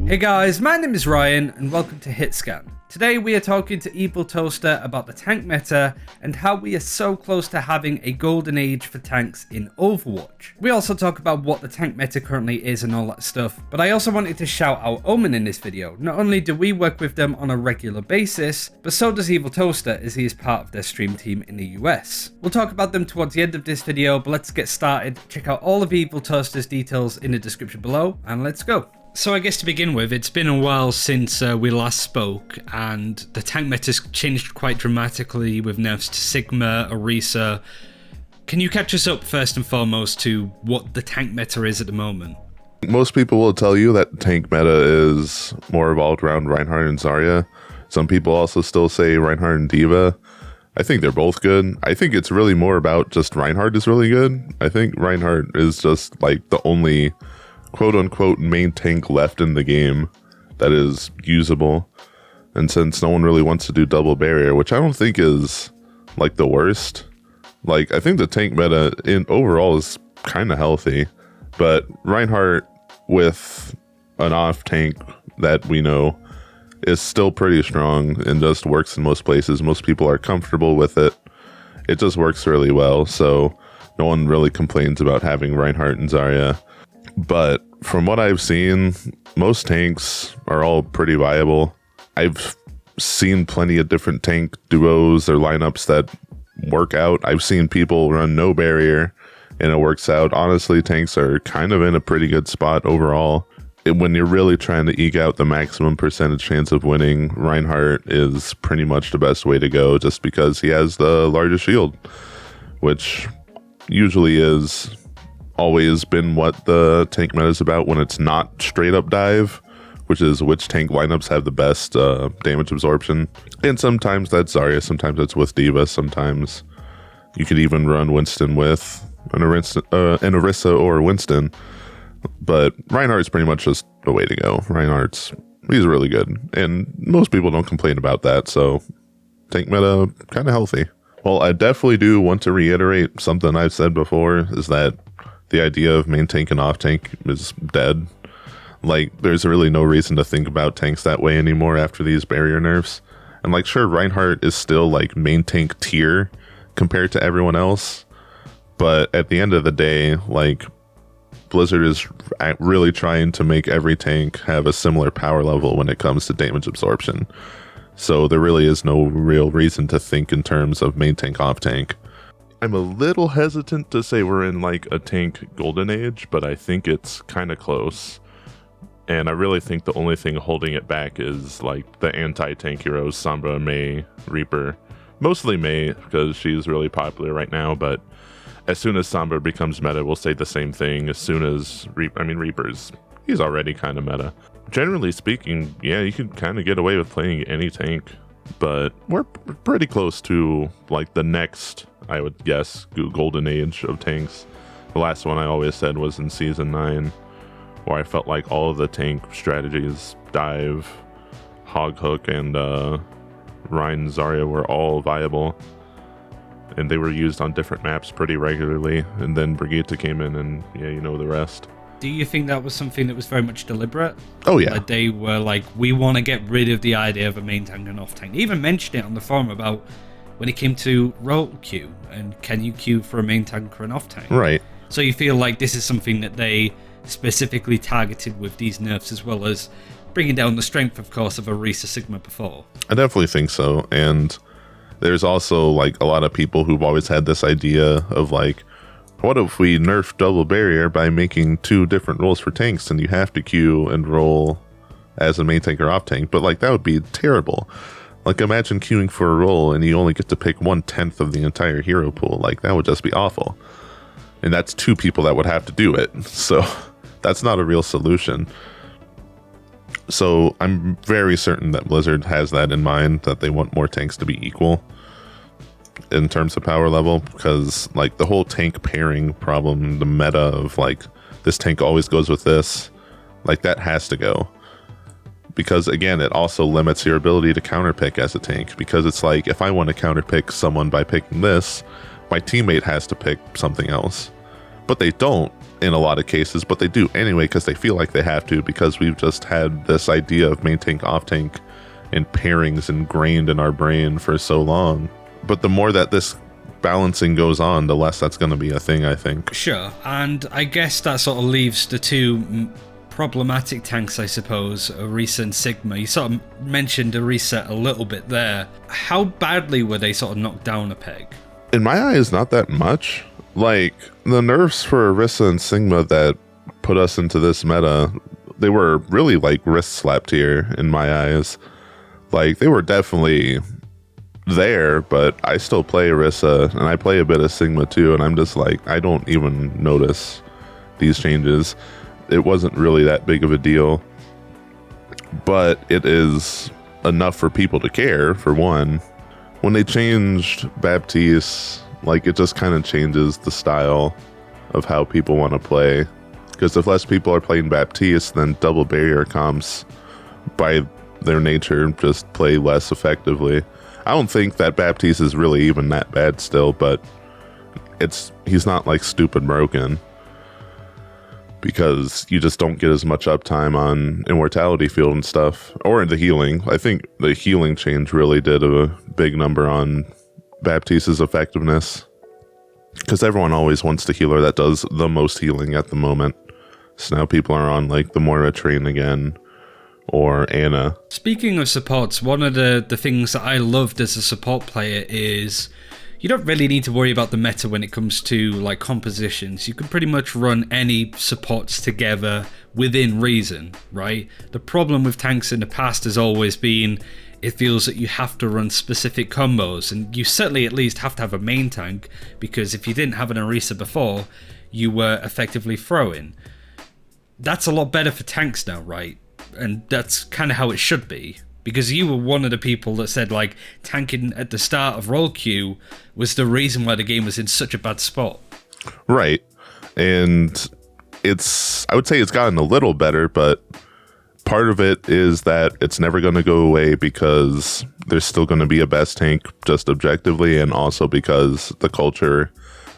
Hey guys, my name is Ryan and welcome to HitScan. Today we are talking to Eviltoaster about the tank meta and how we are so close to having a golden age for tanks in Overwatch. We also talk about what the tank meta currently is and all that stuff, but I also wanted to shout out Omen in this video. Not only do we work with them on a regular basis, but so does Eviltoaster as he is part of their stream team in the US. We'll talk about them towards the end of this video, but let's get started. Check out all of Eviltoaster's details in the description below and let's go. So I guess to begin with, it's been a while since we last spoke, and the tank meta's changed quite dramatically with nerfs to Sigma, Orisa. Can you catch us up first and foremost to what the tank meta is at the moment? Most people will tell you that tank meta is more evolved around Reinhardt and Saria. Some people also still say Reinhardt and D.Va. I think they're both good. I think it's really more about just Reinhardt is really good. I think Reinhardt is just like the only quote-unquote main tank left in the game that is usable, and since no one really wants to do double barrier, which I don't think is like the worst, like I think the tank meta in overall is kind of healthy, but Reinhardt with an off tank that we know is still pretty strong and just works in most places. Most people are comfortable with it. It just works really well, so no one really complains about having Reinhardt and Zarya. But from what I've seen, most tanks are all pretty viable. I've seen plenty of different tank duos or lineups that work out. I've seen people run no barrier and it works out. Honestly, tanks are kind of in a pretty good spot overall. When you're really trying to eke out the maximum percentage chance of winning, Reinhardt is pretty much the best way to go just because he has the largest shield, which usually is always been what the tank meta is about when it's not straight up dive, which is which tank lineups have the best damage absorption. And sometimes that's Zarya, sometimes it's with D.Va, sometimes you could even run Winston with an Orisa or Winston. But Reinhardt's pretty much just the way to go. He's really good, and most people don't complain about that, so tank meta kind of healthy. Well, I definitely do want to reiterate something I've said before, is that the idea of main tank and off tank is dead. Like, there's really no reason to think about tanks that way anymore after these barrier nerfs. And like, sure, Reinhardt is still like main tank tier compared to everyone else, but at the end of the day, like, Blizzard is really trying to make every tank have a similar power level when it comes to damage absorption. So there really is no real reason to think in terms of main tank, off tank. I'm a little hesitant to say we're in like a tank golden age, but I think it's kind of close. And I really think the only thing holding it back is like the anti-tank heroes, Sombra, Mei, Reaper. Mostly Mei because she's really popular right now, but as soon as Sombra becomes meta, we'll say the same thing. As soon as Reaper's, he's already kind of meta. Generally speaking, yeah, you can kind of get away with playing any tank, but we're pretty close to like the next, I would guess, golden age of tanks. The last one I always said was in season 9, where I felt like all of the tank strategies, dive, hog hook, and Rein Zarya were all viable, and they were used on different maps pretty regularly. And then Brigitte came in, and yeah, you know the rest. Do you think that was something that was very much deliberate? Oh yeah. Like they were like, we want to get rid of the idea of a main tank and off tank. They even mentioned it on the forum about when it came to role queue and can you queue for a main tank or an off tank. Right. So you feel like this is something that they specifically targeted with these nerfs, as well as bringing down the strength, of course, of Orisa Sigma before. I definitely think so. And there's also like a lot of people who've always had this idea of like, what if we nerf double barrier by making 2 different roles for tanks and you have to queue and roll as a main tank or off tank? But like, that would be terrible. Like, imagine queuing for a role and you only get to pick 1/10 of the entire hero pool. Like, that would just be awful. And that's 2 people that would have to do it. So that's not a real solution. So I'm very certain that Blizzard has that in mind, that they want more tanks to be equal in terms of power level, because like the whole tank pairing problem, the meta of like this tank always goes with this, like that has to go. Because again, it also limits your ability to counterpick as a tank, because it's like, if I want to counterpick someone by picking this, my teammate has to pick something else. But they don't, in a lot of cases, but they do anyway because they feel like they have to, because we've just had this idea of main tank, off tank, and pairings ingrained in our brain for so long. But the more that this balancing goes on, the less that's going to be a thing, I think. Sure, and I guess that sort of leaves the two problematic tanks, I suppose, Orisa and Sigma. You sort of mentioned Orisa a little bit there. How badly were they sort of knocked down a peg? In my eyes, not that much. Like, the nerfs for Orisa and Sigma that put us into this meta, they were really like wrist slap tier in my eyes. Like, they were definitely there, but I still play Orisa and I play a bit of Sigma too, and I'm just like, I don't even notice these changes. It wasn't really that big of a deal, but it is enough for people to care, for one. When they changed Baptiste, like, it just kind of changes the style of how people want to play, because if less people are playing Baptiste, then double barrier comps by their nature just play less effectively. I don't think that Baptiste is really even that bad still, but he's not like stupid broken, because you just don't get as much uptime on Immortality Field and stuff, or in the healing. I think the healing change really did a big number on Baptiste's effectiveness, because everyone always wants the healer that does the most healing at the moment. So now people are on like the Moira train again, or Anna. Speaking of supports, one of the things that I loved as a support player is you don't really need to worry about the meta when it comes to like compositions. You can pretty much run any supports together within reason, right? The problem with tanks in the past has always been it feels that you have to run specific combos, and you certainly at least have to have a main tank, because if you didn't have an Orisa before, you were effectively throwing. That's a lot better for tanks now, right? And that's kind of how it should be. Because you were one of the people that said, like, tanking at the start of roll queue was the reason why the game was in such a bad spot. Right. And I would say it's gotten a little better, but part of it is that it's never going to go away, because there's still going to be a best tank just objectively, and also because the culture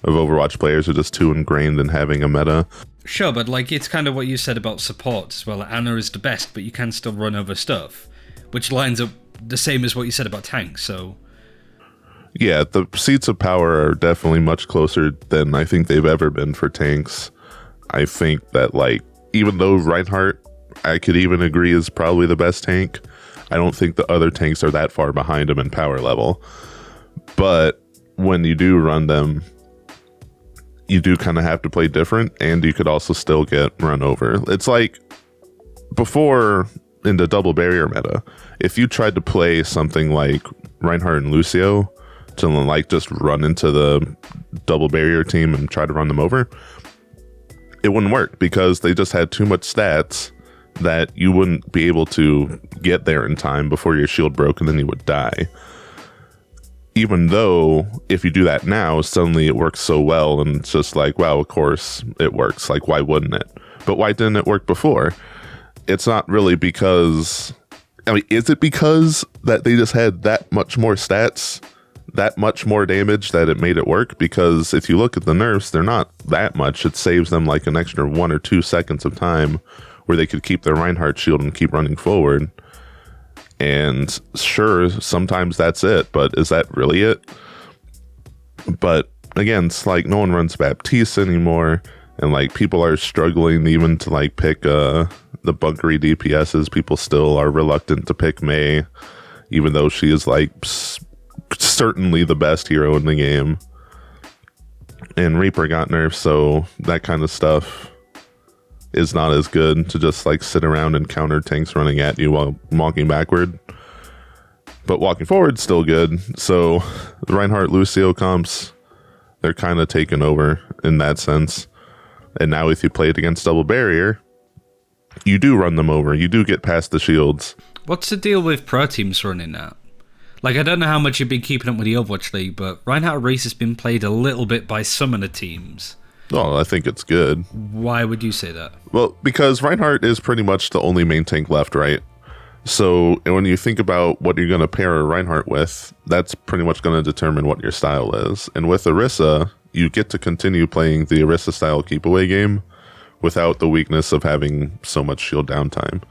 of Overwatch players are just too ingrained in having a meta. Sure, but like, it's kind of what you said about support as well. Anna is the best, but you can still run other stuff, which lines up the same as what you said about tanks, so... Yeah, the seats of power are definitely much closer than I think they've ever been for tanks. I think that, like, even though Reinhardt, I could even agree, is probably the best tank, I don't think the other tanks are that far behind him in power level. But when you do run them, you do kind of have to play different, and you could also still get run over. It's like, before, in the double barrier meta, if you tried to play something like Reinhardt and Lucio to like just run into the double barrier team and try to run them over, it wouldn't work, because they just had too much stats that you wouldn't be able to get there in time before your shield broke, and then you would die. Even though if you do that now, suddenly it works so well, and it's just like, wow, of course it works. Like, why wouldn't it? But why didn't it work before? It's not really because... I mean, is it because that they just had that much more stats, that much more damage, that it made it work? Because if you look at the nerfs, they're not that much. It saves them like an extra 1 or 2 seconds of time where they could keep their Reinhardt shield and keep running forward. And sure, sometimes that's it, but is that really it? But again, it's like no one runs Baptiste anymore, and like people are struggling even to like pick the bunkery DPSs. People still are reluctant to pick Mei, even though she is like certainly the best hero in the game. And Reaper got nerfed, so that kind of stuff is not as good to just like sit around and counter tanks running at you while walking backward. But walking forward, still good. So the Reinhardt Lucio comps, they're kind of taken over in that sense. And now if you play it against double barrier, you do run them over. You do get past the shields. What's the deal with pro teams running that? Like, I don't know how much you've been keeping up with the Overwatch League, but Reinhardt Reese has been played a little bit by some of the teams. Oh, I think it's good. Why would you say that? Well, because Reinhardt is pretty much the only main tank left, right? So when you think about what you're going to pair a Reinhardt with, that's pretty much going to determine what your style is. And with Orisa, you get to continue playing the Orisa style keep away game, without the weakness of having so much shield downtime.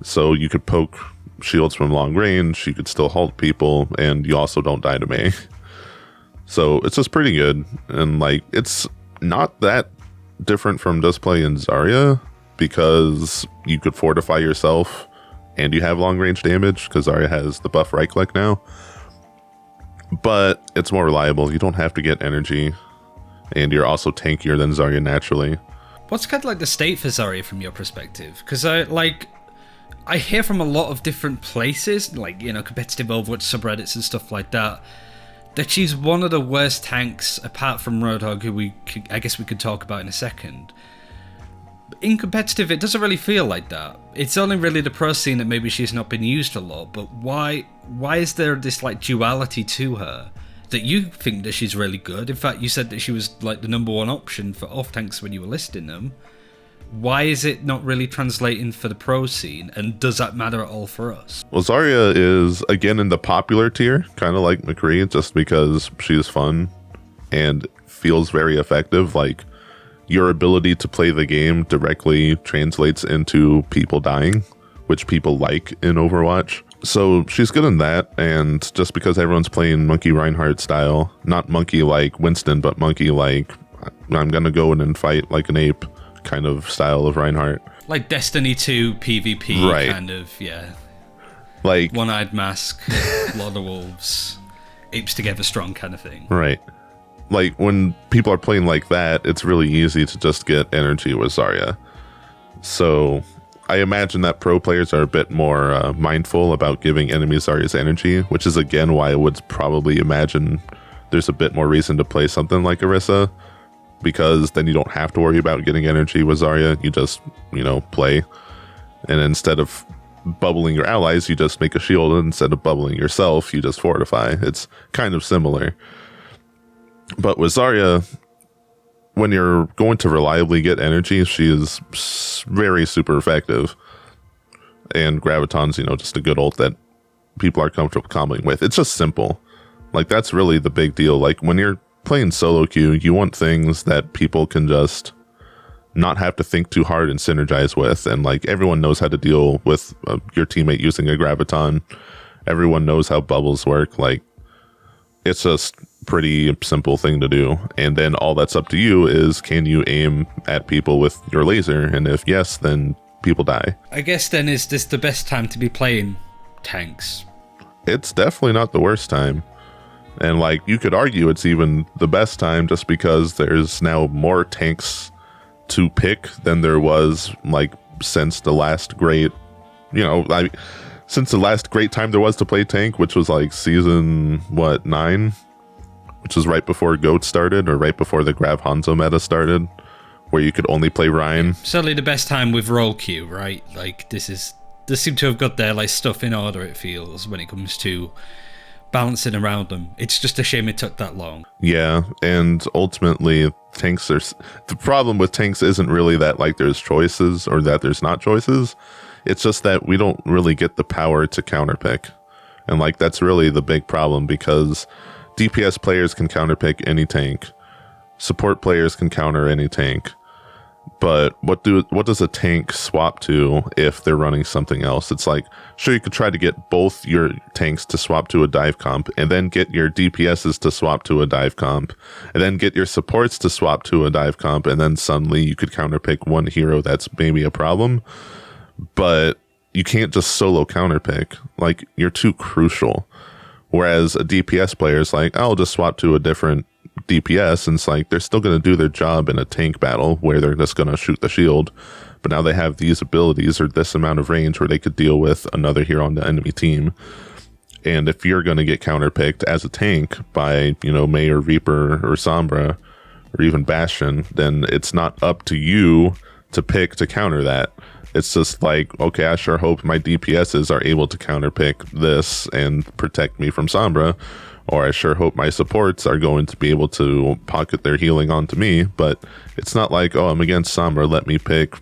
So you could poke shields from long range, you could still halt people, and you also don't die to Mei. So it's just pretty good. And like, it's not that different from just playing Saria, because you could fortify yourself and you have long range damage because Saria has the buff right click now. But it's more reliable. You don't have to get energy, and you're also tankier than Saria naturally. What's kind of like the state for Saria from your perspective? Because I hear from a lot of different places, like, you know, competitive Overwatch subreddits and stuff like that, that she's one of the worst tanks apart from Roadhog, who I guess we could talk about in a second. In competitive, it doesn't really feel like that. It's only really the pro scene that maybe she's not been used a lot, but why is there this like duality to her that you think that she's really good? In fact, you said that she was like the #1 option for off tanks when you were listing them. Why is it not really translating for the pro scene, and does that matter at all for us? Well, Saria is again in the popular tier, kind of like McCree, just because she's fun and feels very effective. Like, your ability to play the game directly translates into people dying, which people like in Overwatch. So she's good in that, and just because everyone's playing Monkey Reinhardt style, not Monkey like Winston, but Monkey like, I'm gonna go in and fight like an ape kind of style of Reinhardt. Like Destiny 2 PvP, right. Kind of, yeah. Like One-Eyed Mask, Lord of Wolves, apes together strong kind of thing. Right. Like, when people are playing like that, it's really easy to just get energy with Saria. So I imagine that pro players are a bit more mindful about giving enemies Saria's energy, which is again why I would probably imagine there's a bit more reason to play something like Orisa, because then you don't have to worry about getting energy with Saria. You just, you know, play. And instead of bubbling your allies, you just make a shield, and instead of bubbling yourself, you just fortify. It's kind of similar. But with Saria, when you're going to reliably get energy, she is very super effective. And Graviton's, you know, just a good ult that people are comfortable comboing with. It's just simple. Like, that's really the big deal. Like, when you're playing solo queue, you want things that people can just not have to think too hard and synergize with. And like, everyone knows how to deal with your teammate using a Graviton. Everyone knows how bubbles work. Like, it's just pretty simple thing to do. And then all that's up to you is, can you aim at people with your laser? And if yes, then people die. I guess then, is this the best time to be playing tanks? It's definitely not the worst time. And like, you could argue it's even the best time, just because there's now more tanks to pick than there was like since the last great, you know, since the last great time there was to play tank, which was like season 9, which was right before GOAT started, or right before the Grav Hanzo meta started, where you could only play Ryan. Certainly the best time with role queue, right? Like, they seem to have got their like stuff in order, it feels, when it comes to balancing around them. It's just a shame it took that long. Yeah, and ultimately tanks are, the problem with tanks isn't really that like there's choices or that there's not choices. It's just that we don't really get the power to counterpick. And like, that's really the big problem, because DPS players can counterpick any tank. Support players can counter any tank. But what does a tank swap to if they're running something else? It's like, sure, you could try to get both your tanks to swap to a dive comp, and then get your DPSs to swap to a dive comp, and then get your supports to swap to a dive comp, and then suddenly you could counterpick one hero that's maybe a problem. But you can't just solo counterpick. Like, you're too crucial. Whereas a DPS player is like, I'll just swap to a different DPS, and it's like, they're still going to do their job in a tank battle where they're just going to shoot the shield, but now they have these abilities or this amount of range where they could deal with another hero on the enemy team. And if you're going to get counterpicked as a tank by, you know, Mei or Reaper or Sombra or even Bastion, then it's not up to you to pick to counter that. It's just like, okay, I sure hope my DPSs are able to counterpick this and protect me from Sombra, or I sure hope my supports are going to be able to pocket their healing onto me. But it's not like, oh, I'm against Sombra, let me pick,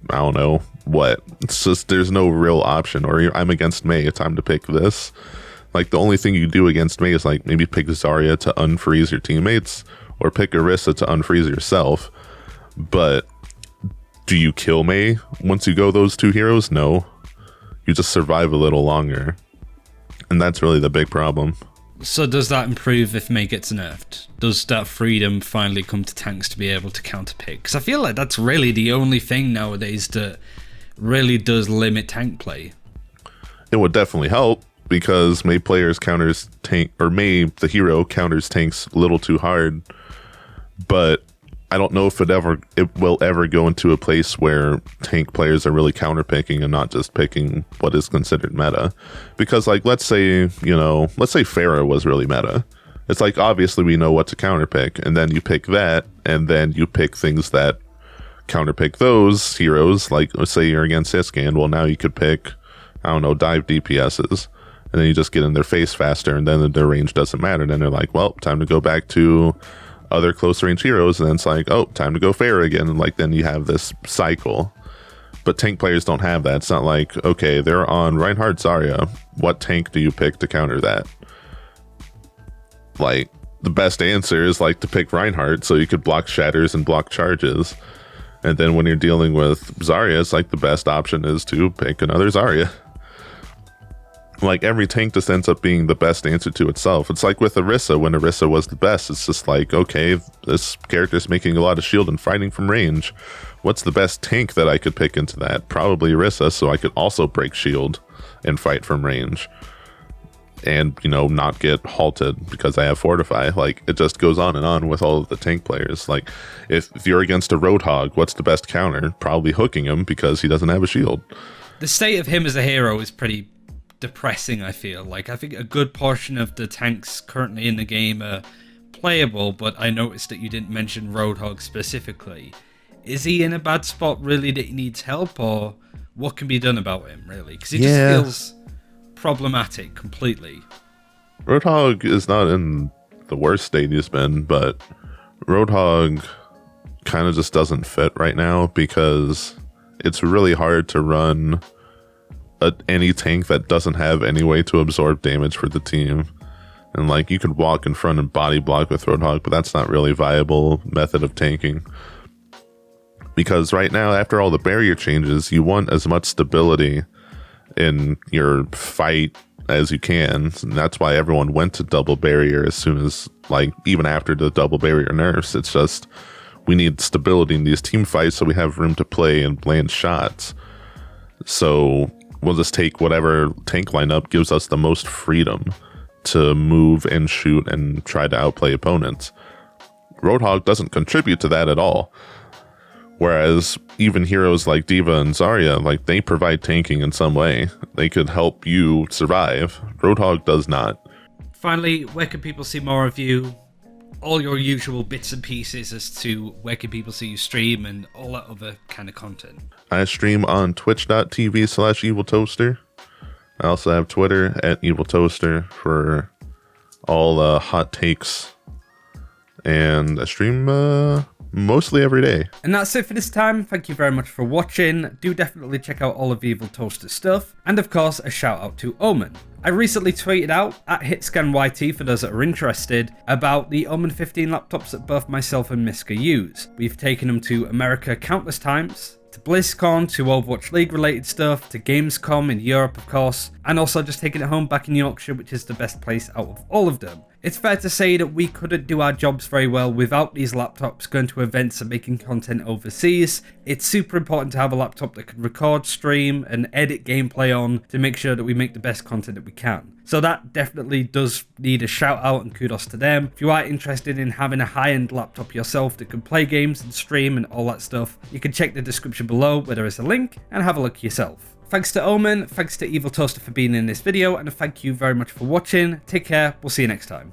I don't know what. It's just, there's no real option. Or I'm against Mei, it's time to pick this. Like, the only thing you do against Mei is like maybe pick Saria to unfreeze your teammates, or pick Orisa to unfreeze yourself. But do you kill Mei once you go those two heroes? No. You just survive a little longer. And that's really the big problem. So does that improve if Mei gets nerfed? Does that freedom finally come to tanks to be able to counterpick? Because I feel like that's really the only thing nowadays that really does limit tank play. It would definitely help, because Mei players counters tank, or Mei the hero counters tanks a little too hard. But I don't know if it will ever go into a place where tank players are really counterpicking and not just picking what is considered meta. Because like, let's say Pharah was really meta. It's like, obviously we know what to counterpick, and then you pick that, and then you pick things that counterpick those heroes. Like, let's say you're against Hiscan, well, now you could pick, I don't know, dive DPSs, and then you just get in their face faster, and then their range doesn't matter. Then they're like, well, time to go back to other close range heroes, and then it's like, oh, time to go Pharah again, and like then you have this cycle. But tank players don't have that. It's not like, okay, they're on Reinhardt Saria, what tank do you pick to counter that? Like, the best answer is like to pick Reinhardt, so you could block shatters and block charges. And then when you're dealing with Zarya, it's like the best option is to pick another Zarya. Like, every tank just ends up being the best answer to itself. It's like with Orisa, when Orisa was the best, it's just like, okay, this character's making a lot of shield and fighting from range. What's the best tank that I could pick into that? Probably Orisa, so I could also break shield and fight from range. And, you know, not get halted because I have Fortify. Like, it just goes on and on with all of the tank players. Like, if you're against a Roadhog, what's the best counter? Probably hooking him because he doesn't have a shield. The state of him as a hero is pretty depressing, I feel. Like, I think a good portion of the tanks currently in the game are playable, but I noticed that you didn't mention Roadhog specifically. Is he in a bad spot, really, that he needs help, or what can be done about him, really? Because he just feels problematic completely. Roadhog is not in the worst state he's been, but Roadhog kind of just doesn't fit right now, because it's really hard to run any tank that doesn't have any way to absorb damage for the team. And like, you could walk in front and body block with Roadhog, but that's not really a viable method of tanking. Because right now, after all the barrier changes, you want as much stability in your fight as you can. And that's why everyone went to double barrier as soon as, like, even after the double barrier nerfs. It's just, we need stability in these team fights so we have room to play and land shots. So we'll just take whatever tank lineup gives us the most freedom to move and shoot and try to outplay opponents. Roadhog doesn't contribute to that at all. Whereas even heroes like D.Va and Zarya, like, they provide tanking in some way. They could help you survive. Roadhog does not. Finally, where can people see more of you? All your usual bits and pieces as to where can people see you stream and all that other kind of content. I stream on twitch.tv/Eviltoaster. I also have Twitter @Eviltoaster for all hot takes. And I stream mostly every day. And that's it for this time. Thank you very much for watching. Do definitely check out all of Eviltoaster's stuff. And of course, a shout out to Omen. I recently tweeted out at HitscanYT, for those that are interested, about the Omen 15 laptops that both myself and Miska use. We've taken them to America countless times, to BlizzCon, to Overwatch League related stuff, to Gamescom in Europe of course, and also just taking it home back in Yorkshire, which is the best place out of all of them. It's fair to say that we couldn't do our jobs very well without these laptops going to events and making content overseas. It's super important to have a laptop that can record, stream, and edit gameplay on to make sure that we make the best content that we can. So that definitely does need a shout out and kudos to them. If you are interested in having a high-end laptop yourself that can play games and stream and all that stuff, you can check the description below where there is a link and have a look yourself. Thanks to Omen, thanks to Eviltoaster for being in this video, and thank you very much for watching. Take care, we'll see you next time.